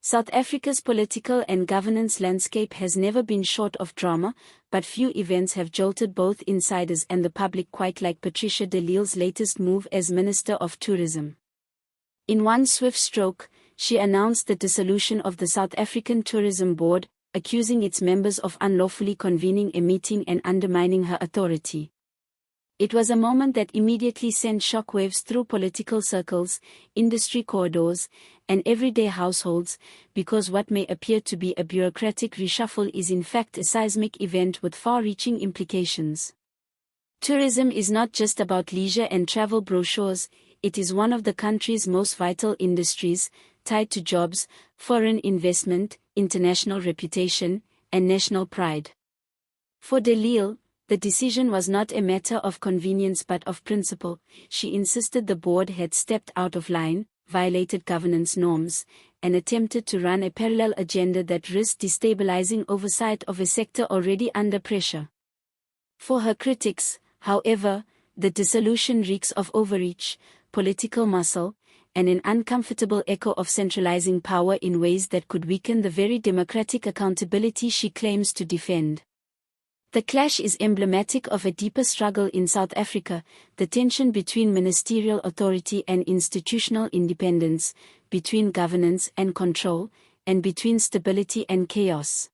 South Africa's political and governance landscape has never been short of drama, but few events have jolted both insiders and the public quite like Patricia de Lille's latest move as Minister of Tourism. In one swift stroke, she announced the dissolution of the South African Tourism Board, accusing its members of unlawfully convening a meeting and undermining her authority. It was a moment that immediately sent shockwaves through political circles, industry corridors, and everyday households, because what may appear to be a bureaucratic reshuffle is in fact a seismic event with far-reaching implications. Tourism is not just about leisure and travel brochures, it is one of the country's most vital industries, tied to jobs, foreign investment, international reputation, and national pride. For de Lille, the decision was not a matter of convenience but of principle. She insisted the board had stepped out of line, violated governance norms, and attempted to run a parallel agenda that risked destabilizing oversight of a sector already under pressure. For her critics, however, the dissolution reeks of overreach, political muscle, and an uncomfortable echo of centralizing power in ways that could weaken the very democratic accountability she claims to defend. The clash is emblematic of a deeper struggle in South Africa, the tension between ministerial authority and institutional independence, between governance and control, and between stability and chaos.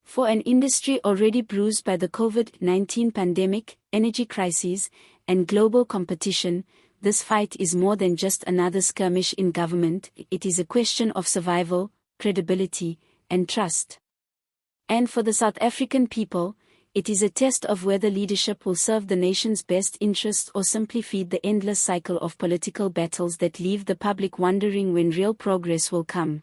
For an industry already bruised by the COVID-19 pandemic, energy crises, and global competition, this fight is more than just another skirmish in government. It is a question of survival, credibility, and trust. And for the South African people, it is a test of whether leadership will serve the nation's best interests or simply feed the endless cycle of political battles that leave the public wondering when real progress will come.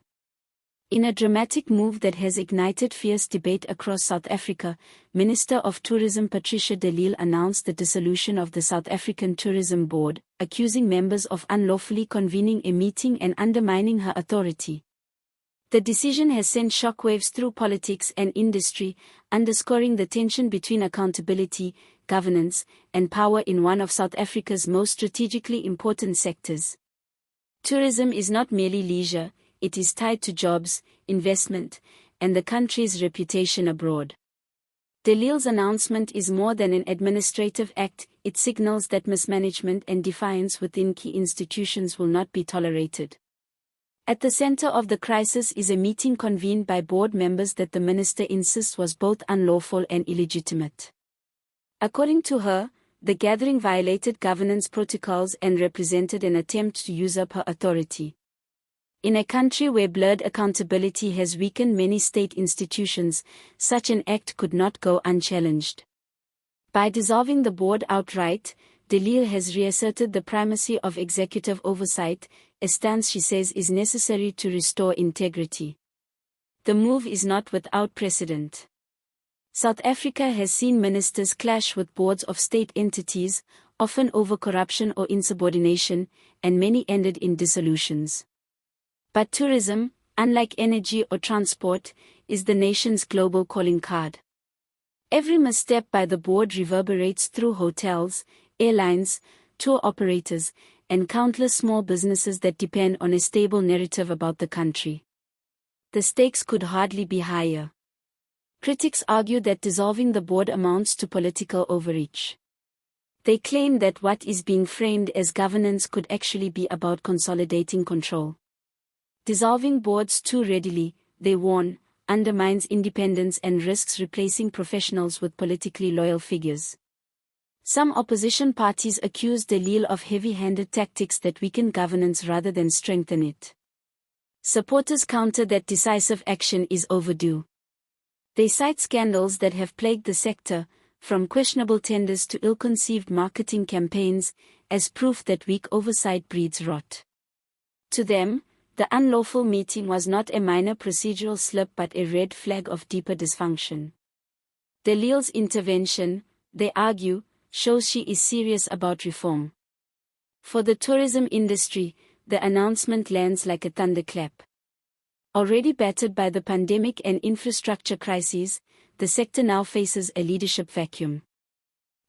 In a dramatic move that has ignited fierce debate across South Africa, Minister of Tourism Patricia de Lille announced the dissolution of the South African Tourism Board, accusing members of unlawfully convening a meeting and undermining her authority. The decision has sent shockwaves through politics and industry, underscoring the tension between accountability, governance, and power in one of South Africa's most strategically important sectors. Tourism is not merely leisure, it is tied to jobs, investment, and the country's reputation abroad. De Lille's announcement is more than an administrative act, it signals that mismanagement and defiance within key institutions will not be tolerated. At the center of the crisis is a meeting convened by board members that the minister insists was both unlawful and illegitimate. According to her, the gathering violated governance protocols and represented an attempt to usurp her authority. In a country where blurred accountability has weakened many state institutions, such an act could not go unchallenged. By dissolving the board outright, de Lille has reasserted the primacy of executive oversight, a stance she says is necessary to restore integrity. The move is not without precedent. South Africa has seen ministers clash with boards of state entities, often over corruption or insubordination, and many ended in dissolutions. But tourism, unlike energy or transport, is the nation's global calling card. Every misstep by the board reverberates through hotels, airlines, tour operators, and countless small businesses that depend on a stable narrative about the country. The stakes could hardly be higher. Critics argue that dissolving the board amounts to political overreach. They claim that what is being framed as governance could actually be about consolidating control. Dissolving boards too readily, they warn, undermines independence and risks replacing professionals with politically loyal figures. Some opposition parties accuse de Lille of heavy-handed tactics that weaken governance rather than strengthen it. Supporters counter that decisive action is overdue. They cite scandals that have plagued the sector, from questionable tenders to ill-conceived marketing campaigns, as proof that weak oversight breeds rot. To them, the unlawful meeting was not a minor procedural slip but a red flag of deeper dysfunction. De Lille's intervention, they argue, shows she is serious about reform. For the tourism industry, the announcement lands like a thunderclap. Already battered by the pandemic and infrastructure crises, the sector now faces a leadership vacuum.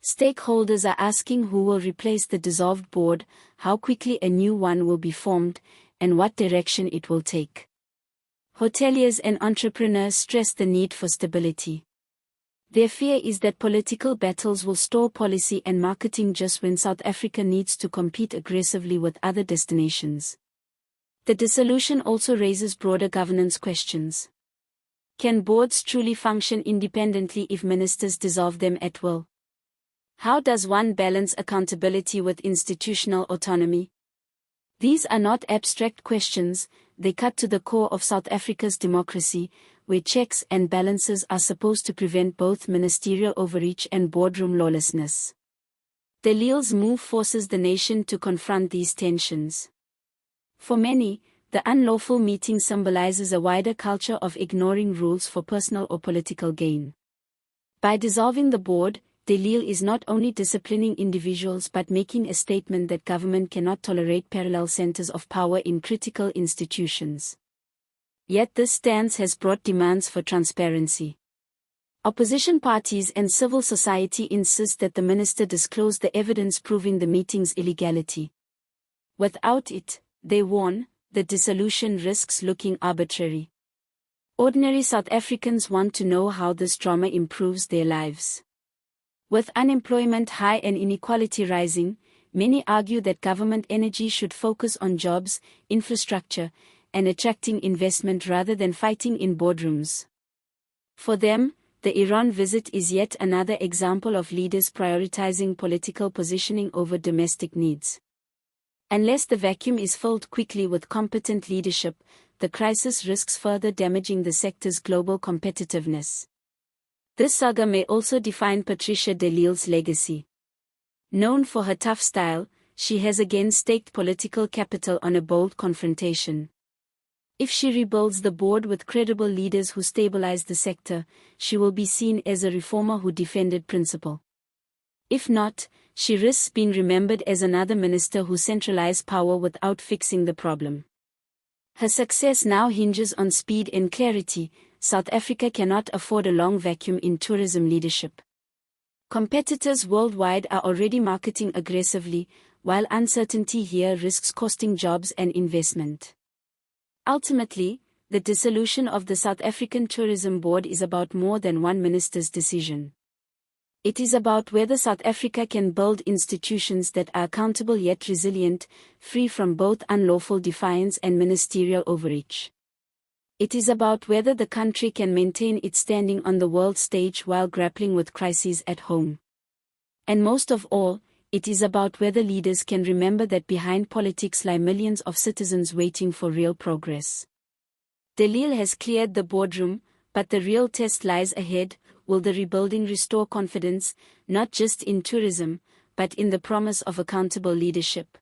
Stakeholders are asking who will replace the dissolved board, how quickly a new one will be formed, and what direction it will take. Hoteliers and entrepreneurs stress the need for stability. Their fear is that political battles will stall policy and marketing just when South Africa needs to compete aggressively with other destinations. The dissolution also raises broader governance questions. Can boards truly function independently if ministers dissolve them at will? How does one balance accountability with institutional autonomy? These are not abstract questions, they cut to the core of South Africa's democracy, where checks and balances are supposed to prevent both ministerial overreach and boardroom lawlessness. De Lille's move forces the nation to confront these tensions. For many, the unlawful meeting symbolizes a wider culture of ignoring rules for personal or political gain. By dissolving the board, De Lille is not only disciplining individuals but making a statement that government cannot tolerate parallel centers of power in critical institutions. Yet this stance has brought demands for transparency. Opposition parties and civil society insist that the minister disclose the evidence proving the meeting's illegality. Without it, they warn, the dissolution risks looking arbitrary. Ordinary South Africans want to know how this drama improves their lives. With unemployment high and inequality rising, many argue that government energy should focus on jobs, infrastructure, and attracting investment rather than fighting in boardrooms. For them, the Iran visit is yet another example of leaders prioritizing political positioning over domestic needs. Unless the vacuum is filled quickly with competent leadership, the crisis risks further damaging the sector's global competitiveness. This saga may also define Patricia de Lille's legacy. Known for her tough style, she has again staked political capital on a bold confrontation. If she rebuilds the board with credible leaders who stabilize the sector, she will be seen as a reformer who defended principle. If not, she risks being remembered as another minister who centralized power without fixing the problem. Her success now hinges on speed and clarity. South Africa cannot afford a long vacuum in tourism leadership. Competitors worldwide are already marketing aggressively, while uncertainty here risks costing jobs and investment. Ultimately, the dissolution of the South African Tourism Board is about more than one minister's decision. It is about whether South Africa can build institutions that are accountable yet resilient, free from both unlawful defiance and ministerial overreach. It is about whether the country can maintain its standing on the world stage while grappling with crises at home. And most of all, it is about whether leaders can remember that behind politics lie millions of citizens waiting for real progress. De Lille has cleared the boardroom, but the real test lies ahead. Will the rebuilding restore confidence, not just in tourism, but in the promise of accountable leadership?